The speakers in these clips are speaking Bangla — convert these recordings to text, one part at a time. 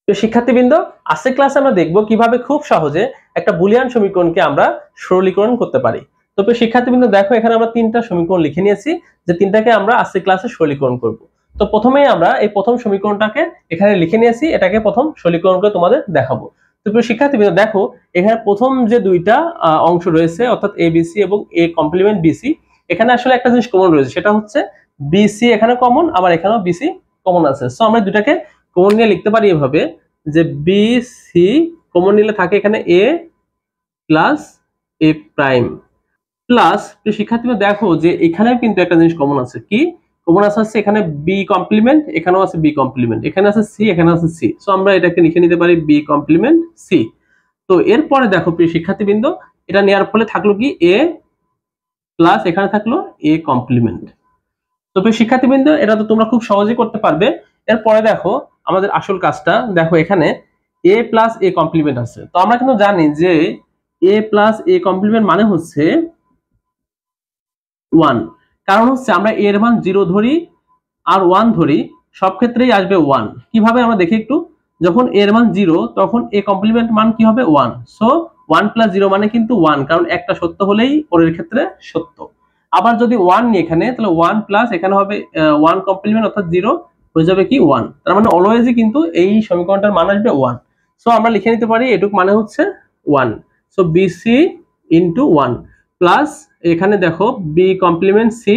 তো শিক্ষার্থীবৃন্দ, আজকের ক্লাসে আমরা দেখব কিভাবে খুব সহজে একটা বুলিয়ান সমীকরণকে আমরা সরলীকরণ করতে পারি। তো শিক্ষার্থীবৃন্দ দেখো, এখানে আমরা তিনটা সমীকরণ লিখে নিয়েছি, যে তিনটাকে আমরা আজকের ক্লাসে সরলীকরণ করব। তো প্রথমেই আমরা এই প্রথম সমীকরণটাকে এখানে লিখে নিয়েছি, এটাকে প্রথম সরলীকরণ করে তোমাদের দেখাবো। তো শিক্ষার্থীবৃন্দ দেখো, এখানে প্রথম যে দুইটা অংশ রয়েছে, অর্থাৎ এ বিসি এবং এ কমপ্লিমেন্ট বিসি, এখানে আসলে একটা জিনিস কমন রয়েছে, সেটা হচ্ছে বিসি এখানে কমন, আবার এখানেও বিসি কমন আছে। সো আমরা দুটাকে কমন নিয়ে লিখতে পারি এভাবে, যে বি সি কমন নিলে থাকে এখানে A plus A prime plus. শিক্ষার্থীরা দেখো যে এখানে কিন্তু একটা জিনিস কমন আছে, কি কমন আছে? এখানে বি কমপ্লিমেন্ট, এখানেও আছে বি কমপ্লিমেন্ট, এখানে আছে সি, এখানে আছে সি। সো আমরা এটাকে লিখে নিতে পারি বি কমপ্লিমেন্ট সি। তো এরপরে দেখো প্রিয় শিক্ষার্থীবৃন্দ, এটা নেওয়ার ফলে থাকলো কি এ প্লাস এখানে থাকলো এ কমপ্লিমেন্ট। তো প্রিয় শিক্ষার্থীবৃন্দ, এটা তো তোমরা খুব সহজেই করতে পারবে। এরপরে দেখো আমাদের আসল কাজটা, দেখো এখানে এ প্লাস এ কমপ্লিমেন্ট আছে। তো আমরা কিন্তু জানি যে এ প্লাস এ কমপ্লিমেন্ট মানে হচ্ছে 1, কারণ হচ্ছে আমরা এর মান 0 ধরি আর 1 ধরি, সব ক্ষেত্রেই আসবে 1। কিভাবে আমরা দেখি একটু, যখন এর মান 0 তখন এ কমপ্লিমেন্ট মান কি হবে? 1। সো 1 প্লাস 0 মানে কিন্তু 1, কারণ একটা সত্য হলেই পরের ক্ষেত্রে সত্য। আবার যদি 1 নিয়ে এখানে, তাহলে 1 প্লাস এখানে হবে 1 কমপ্লিমেন্ট অর্থাৎ 0 হয়ে যাবে কি 1। তার মানে অলওয়েজই কিন্তু এই সমীকরণটার মান আসবে 1। সো আমরা লিখে নিতে পারি এটুক মানে হচ্ছে 1। সো বিসি ইনটু 1 প্লাস এখানে দেখো B complement C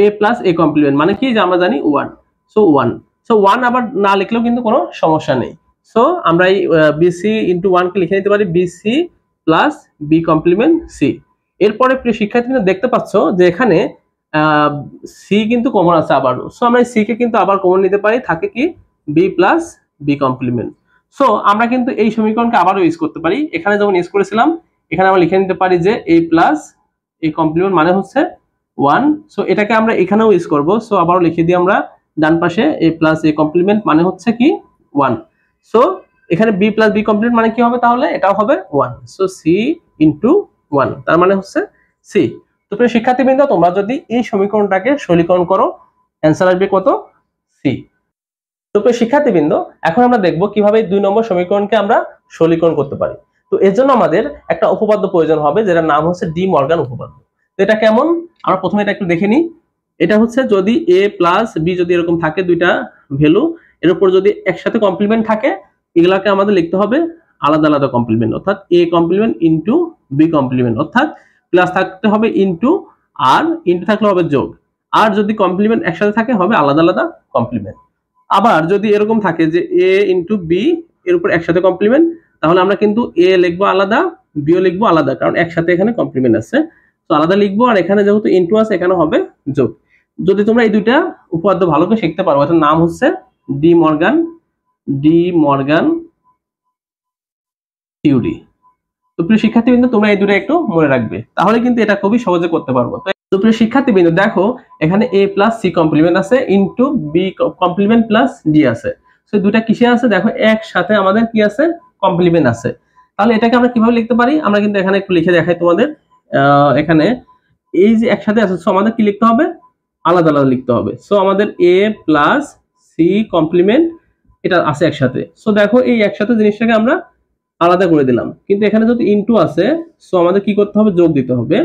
A plus A complement মানে কি, যে আমরা জানি 1। সো 1, সো 1 আবার না লিখলেও কিন্তু কোনো সমস্যা নেই। সো আমরা এই বিসি ইনটু 1 কে লিখে নিতে পারি BC plus B complement C. এরপরে প্রিয় শিক্ষার্থীরা দেখতে পাচ্ছ যে এখানে সি কিন্তু কমন আছে আবার। সো আমরা সি কে কিন্তু আবার কমন নিতে পারি, থাকে কি B plus B complement. So আমরা কিন্তু এই সমীকরণকে আবারও ইউজ করতে পারি, এখানে যেমন ইউজ করেছিলাম এখানে আমরা লিখে নিতে পারি যে এ প্লাস এ কমপ্লিমেন্ট মানে হচ্ছে 1। সো এটাকে আমরা এখানেও ইউজ করব। সো আবারও লিখে দিই আমরা ডান পাশে এ প্লাস এ কমপ্লিমেন্ট মানে হচ্ছে কি 1। সো এখানে বি প্লাস বি কমপ্লিমেন্ট মানে কি হবে? তাহলে এটাও হবে 1। সো সি ইনটু 1 তার মানে হচ্ছে সি। তো প্রিয় শিক্ষার্থীবৃন্দ, তোমরা যদি এই সমীকরণটাকে সরলীকরণ করো, অ্যান্সার আসবে কত? সি। তো প্রিয় শিক্ষার্থীবৃন্দ, এখন আমরা দেখব কিভাবে 2 নম্বর সমীকরণকে আমরা সরলীকরণ করতে পারি। তো এর জন্য আমাদের একটা উপপাদ্য প্রয়োজন হবে, যেটার নাম হচ্ছে ডি মর্গান উপপাদ্য। তো এটা কেমন, আমরা প্রথমে এটা একটু দেখে নিই। এটা হচ্ছে যদি এ প্লাস বি যদি এরকম থাকে দুইটা ভ্যালু, এর উপর যদি একসাথে কমপ্লিমেন্ট থাকে, এগুলাকে আমাদের লিখতে হবে আলাদা আলাদা কমপ্লিমেন্ট, অর্থাৎ A complement into B complement, অর্থাৎ প্লাস থাকতে হবে ইনটু, আর ইনটু থাকলে হবে যোগ, আর যদি কমপ্লিমেন্ট একসাথে থাকে হবে আলাদা আলাদা কমপ্লিমেন্ট। আবার যদি এরকম থাকে যে এ ইনটু বি এর উপর একসাথে কমপ্লিমেন্ট, তাহলে আমরা কিন্তু এ লিখবো আলাদা, বিও লিখবো আলাদা, কারণ একসাথে এখানে কমপ্লিমেন্ট আছে। তো আলাদা লিখবো, আর এখানে যেহেতু ইনটু আছে এখানে হবে যোগ। যদি তোমরা এই দুইটা উপপাদ্য ভালো করে শিখতে পারো, এটার নাম হচ্ছে ডি মর্গান থিওরি। তো প্রিয় শিক্ষার্থীবৃন্দ, তোমরা এই দুটো একটু মনে রাখবে, তাহলে কিন্তু এটা খুবই সহজে করতে পারবো। তো প্রিয় শিক্ষার্থীবৃন্দ দেখো, এখানে এ প্লাস সি কমপ্লিমেন্ট আছে into B complement plus D আছে। তো দুটা কিসে আছে? দেখো একসাথে আমাদের কি আছে? কমপ্লিমেন্ট আছে। তাহলে এটাকে আমরা কিভাবে লিখতে পারি? আমরা কিন্তু এখানে একটু লিখে দেখাই তোমাদের। এখানে এই যে একসাথে আছে, সো আমাদের কি লিখতে হবে? আলাদা আলাদা লিখতে হবে। সো আমাদের এ প্লাস সি কমপ্লিমেন্ট এটা আছে একসাথে। সো দেখো এই একসাথে জিনিসটাকে আমরা আলাদা করে দিলাম, কিন্তু এখানে যদি ইনটু আছে, সো আমাদের কি করতে হবে? যোগ দিতে হবে।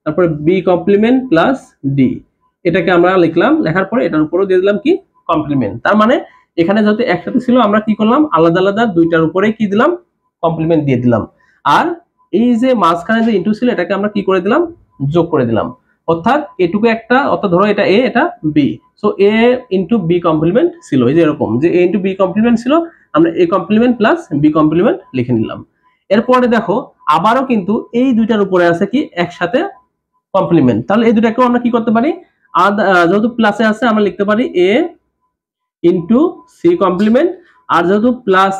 তারপরে বি কমপ্লিমেন্ট প্লাস ডি, এটাকে আমরা লিখলাম, লেখার পরে এটার উপরেও দিয়ে দিলাম কি কমপ্লিমেন্ট। তার মানে এখানে যেহেতু একসাথে ছিল, আমরা কি করলাম? আলাদা আলাদা দুইটার উপরে কি দিলাম? কমপ্লিমেন্ট দিয়ে দিলাম। আর এই যে মাঝখানে যে ইনটু ছিল, এটাকে আমরা কি করে দিলাম? যোগ করে দিলাম। অর্থাৎ এটুকু একটা, অর্থাৎ ধরো এটা এ এটা বি, সো এ ইনটু বি কমপ্লিমেন্ট ছিল, এই যে এরকম যে এ ইনটু বি কমপ্লিমেন্ট ছিল, আমরা A complement plus B complement লিখে নিলাম। এরপরে দেখো আবারও কিন্তু এই দুইটার উপরে আছে কি একসাথে কমপ্লিমেন্ট, তাহলে এই দুটাকেও আমরা কি করতে পারি? যেহেতু প্লাসে আছে, আমরা লিখতে পারি এ ইনটু সি কমপ্লিমেন্ট, আর যেহেতু প্লাস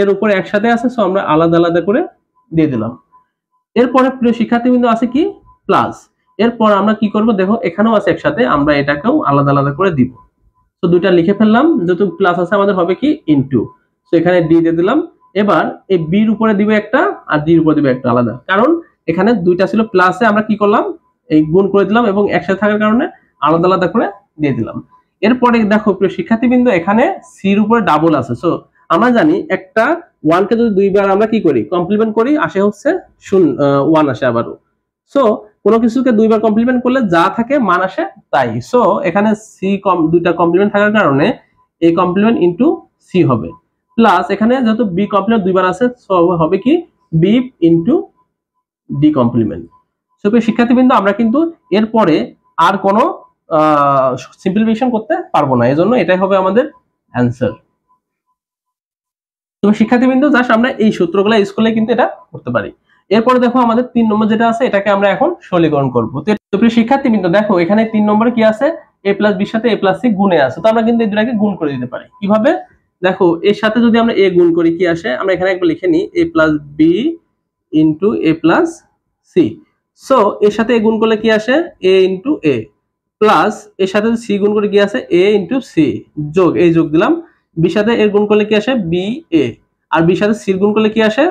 এর উপরে একসাথে আছে, সো আমরা আলাদা আলাদা করে দিয়ে দিলাম। এরপরে প্রিয় শিক্ষার্থীবৃন্দ আছে কি প্লাস, এরপর আমরা কি করব? দেখো এখানেও আছে একসাথে, আমরা এটাকেও আলাদা আলাদা করে দিব। তো দুইটা লিখে ফেললাম, যেহেতু প্লাস আছে আমাদের হবে কি ইনটু, সো এখানে ডি দিয়ে দিলাম। এবার এই বির উপরে দিব একটা, আর ডির উপরে দিব একটা আলাদা, কারণ এখানে দুইটা ছিল প্লাসে, আমরা কি করলাম? এই গুণ করে দিলাম, এবং একসাথে থাকার কারণে আলাদা আলাদা করে দিয়ে দিলাম। এরপরে দেখো প্রিয় শিক্ষার্থীবৃন্দ, এখানে সির উপরে ডাবল আছে, সো আমরা জানি একটা 1 কে যদি দুইবার আমরা কি করি কমপ্লিমেন্ট করি আসে হচ্ছে 1 আসে আবারও। সো কোনো কিছুকে দুইবার কমপ্লিমেন্ট করলে যা থাকে মান আসে তাই। সো এখানে সি দুইটা কমপ্লিমেন্ট থাকার কারণে এ কমপ্লিমেন্ট ইনটু সি হবে, প্লাস এখানে যেহেতু বি কমপ্লিমেন্ট দুইবার আছে সো হবে কি B into D complement. So শিক্ষার্থীবৃন্দ আমরা কিন্তু এরপরে আর কোনো সিম্পলিফিকেশন করতে পারবো না, এজন্য এটাই হবে আমাদের অ্যান্সার। তো শিক্ষার্থীবৃন্দ জাস্ট আমরা এই সূত্রগুলো ইউজ করলে কিন্তু এটা করতে পারি। এরপরে দেখো আমাদের 3 নম্বর যেটা আছে এটাকে আমরা এখন সরলীকরণ করব। তো প্রিয় শিক্ষার্থীবৃন্দ দেখো এখানে 3 নম্বরে কি আছে a প্লাস b সাথে a প্লাস c গুণে আছে, তো আমরা কিন্তু এই দুটাকে গুণ করে দিতে পারি। কিভাবে দেখো এর সাথে যদি আমরা a গুণ করি কি আসে, আমরা এখানে একবার লিখে নিই a plus b into a plus c। So এর সাথে a গুণ করলে কি আসে a ইনটু a, প্লাস এর সাথে c গুণ করে কি আসে a ইনটু c, যোগ এই যোগ দিলাম, b সাথে a গুণ করলে কি আসে b a, আর b সাথে c গুণ করলে কি আসে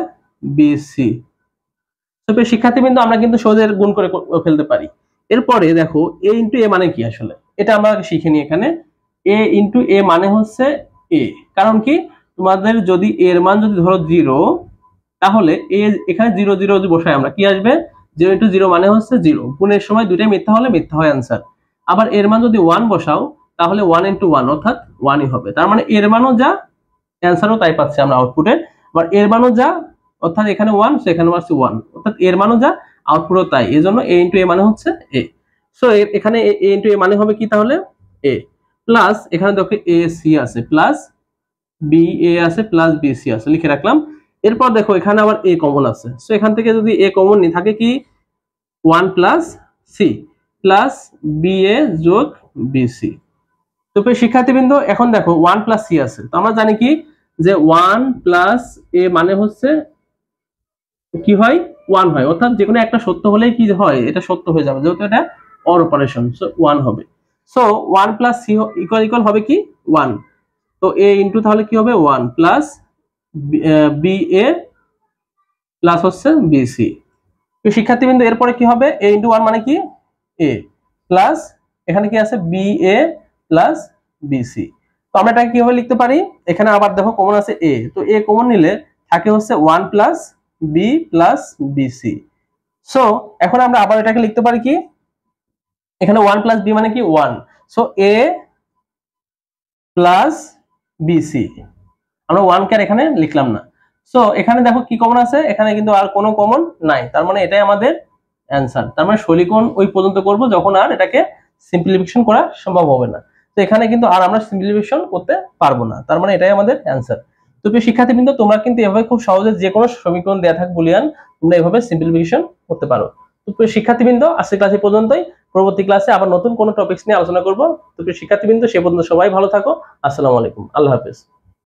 b c। তো প্রিয় শিক্ষার্থীবৃন্দ আমরা কিন্তু সহজে গুণ করে ফেলতে পারি। এরপরে দেখো a ইনটু a মানে কি আসলে এটা আমরা শিখে নিই। এখানে a ইনটু a মানে হচ্ছে a, কারণ কি তোমাদের যদি a এর মান যদি ধরো 0 তাহলে a এখানে 0 0 যদি বসাই আমরা কি আসবে 0 ইনটু 0 মানে হচ্ছে 0, গুণের সময় দুইটাই মিথ্যা হলে মিথ্যা হয় आंसर। আবার এর মান যদি 1 বসাও তাহলে 1 ইনটু 1 অর্থাৎ 1ই হবে, তার মানে এর মানও যা आंसरও তাই পাচ্ছি আমরা আউটপুটে। আবার এর মানও যা অর্থাৎ এখানে 1 সেখানে আছে 1 অর্থাৎ এর মানও যা আউটপুটও তাই, এজন্য a ইনটু a মানে হচ্ছে a। সো এখানে a ইনটু a মানে হবে কি তাহলে a, প্লাস এখানে দেখো a c আছে, প্লাস b a আছে, প্লাস b c আছে, লিখে রাখলাম। এরপর দেখো এখানে আবার a কমন আছে, সো এখান থেকে যদি a কমন নি থাকে কি 1 plus c plus b a যোগ b c। তো প্রিয় শিক্ষার্থীবৃন্দ এখন দেখো 1 প্লাস c আছে, তো আমরা জানি কি যে 1 প্লাস a মানে হচ্ছে কি হয় 1 হয়, অর্থাৎ যে কোনো একটা সত্য হলেই কি হয় এটা সত্য হয়ে যাবে, যেহেতু এটা অর অপারেশন সো 1 হবে। So 1 plus c equal equal হবে কি 1, তো a ইনটু তাহলে কি হবে 1 প্লাস b a প্লাস হচ্ছে b c। তো শিক্ষার্থীবৃন্দ এরপরে কি হবে a ইনটু 1 মানে কি a, প্লাস এখানে কি আছে b a plus b c। তো আমরা এটাকে কিভাবে লিখতে পারি, এখানে আবার দেখো কমন আছে a, তো a কমন নিলে থাকে হচ্ছে 1 plus b plus b c। So এখন আমরা আবার এটাকে লিখতে পারি কি এখানে 1 প্লাস b মানে কি 1, so a plus b c, আমরা 1 কে আর এখানে লিখলাম না। সো এখানে দেখো কি কমন আছে, এখানে কিন্তু আর কোনো কমন নাই, তার মানে এটাই আমাদের অ্যানসার। তার মানে সরলীকরণ ওই পর্যন্ত করব যখন আর এটাকে সিম্পলিফিকেশন করা সম্ভব হবে না, তো এখানে কিন্তু আর আমরা সিম্পলিফিকেশন করতে পারবো না, তার মানে এটাই আমাদের অ্যানসার। তো প্রিয় শিক্ষার্থীবৃন্দ তোমরা কিন্তু এভাবে খুব সহজে যে কোনো সমীকরণ দেয়া থাক বুলিয়ান তোমরা এভাবে সিম্পলিফিকেশন করতে পারো। তো প্রিয় শিক্ষার্থীবৃন্দ আজকের ক্লাসে পর্যন্তই, পরবর্তী ক্লাসে আবার নতুন কোনো টপিকস নিয়ে আলোচনা করব। তো প্রিয় শিক্ষার্থীবৃন্দ সে পর্যন্ত সবাই ভালো থাকো, আসসালামু আলাইকুম, আল্লাহ হাফেজ।